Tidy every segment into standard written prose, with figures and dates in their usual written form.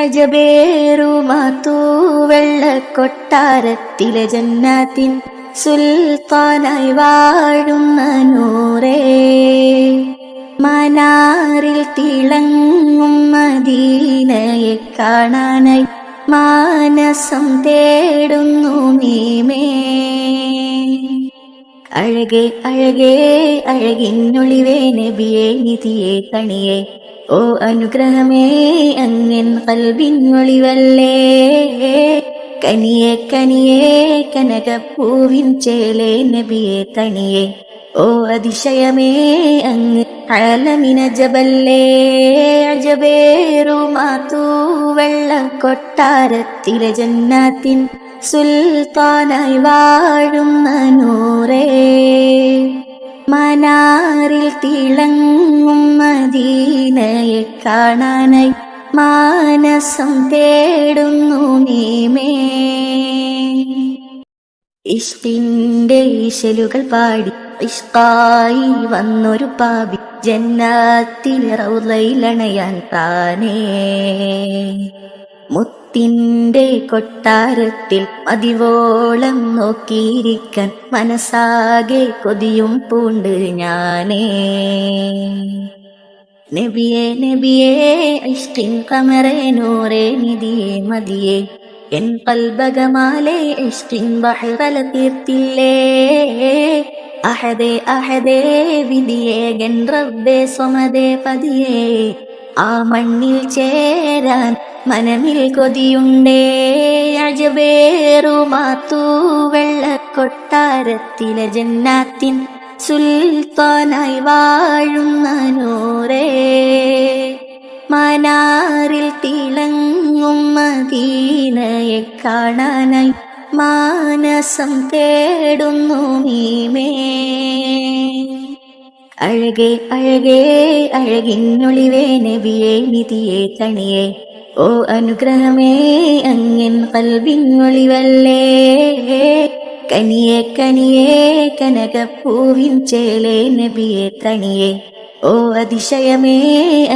അജബേറുമാത്തു വെള്ളക്കൊട്ടാരത്തിലെ ജന്നാത്തിൻ സുൽത്താനായി വാഴുന്ന നൂറേ, മനാറിൽ തിളങ്ങും മദീനയെ കാണാനായി മാനസം തേടുന്നു നീമേ. അഴകേ അഴകേ അഴകിന്നൊളിവേ നബിയേ നിധിയേ കണിയേ, ഓ അനുഗ്രഹമേ അങ്ങൻ ഖൽബിന്നൊളിവല്ലേ. കനിയേ കനിയേ കനകപ്പൂവിൻ ചേലേ നബിയേ തണിയേ, ഓ അതിശയമേ അങ്ങ് ആലമിന ജബല്ലേ. അജബേറുമാത്തു വെള്ളക്കൊട്ടാരത്തിലെ ജന്നാത്തിൻ സുൽത്താനായി വാഴുന്ന നൂറേ, മനാറിൽ തിളങ്ങും മദീനയെ കാണാനായി മാനസം തേടുന്നു നീമേ. ഇഷ്കിന്റെ ഈശലുകൾ പാടി ഇഷ്കായി വന്നൊരു പാപി ജന്നാത്തിൽ റൗളയിലണയാൻ താനേ. മുത്തിന്റെ കൊട്ടാരത്തിൽ മതിവോളം നോക്കിയിരിക്കാൻ മനസ്സാകെ കൊതിയും പൂണ്ട് ഞാനേ. നബിയേ നബിയേ ഇഷ്കിൻ ഖമറേ നൂറേ നിധിയേ മതിയേ, എൻ ഖൽബകമാലെ ഇഷ്കിൻ ബഹ്റല തീർത്തില്ലേ. അഹദേ അഹദേ വിധിയേകൻ റബ്ബേ സ്വമദേ പതിയേ, ആ മണ്ണിൽ ചേരാൻ മനമിൽ കൊതിയുണ്ടേ. അജബേറുമാത്തു വെള്ളക്കൊട്ടാരത്തിലെ ജന്നാത്തിൻ സുൽത്താനായി വാഴുന്ന നൂറേ, മനാറിൽ തിളങ്ങും മദീനയെ കാണാനായി മാനസം തേടുന്നു നീമേ. അഴകേ അഴകേ അഴകിന്നൊളിവേ നബിയേ നിധിയേ തണിയേ, ഓ അനുഗ്രഹമേ അങ്ങൻ ഖൽബിന്നൊളിവല്ലേ. കനിയേ കനിയേ കനകപ്പൂവിൻ ചേലേ നബിയേ തണിയേ, ഓ അതിശയമേ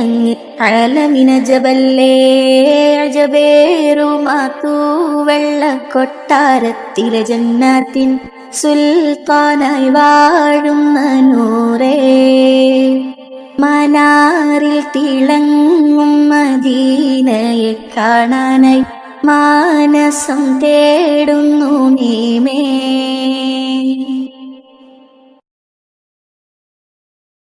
അങ്ങ് ആലമിന ജബല്ലേ. അജബേറുമാത്തു വെള്ളക്കൊട്ടാരത്തിലെ ജന്നാത്തിൻ സുൽത്താനായി വാഴുന്ന നൂറേ, മനാറിൽ തിളങ്ങും മദീനയെ കാണാനായി മാനസം തേടുന്നു നീമേ.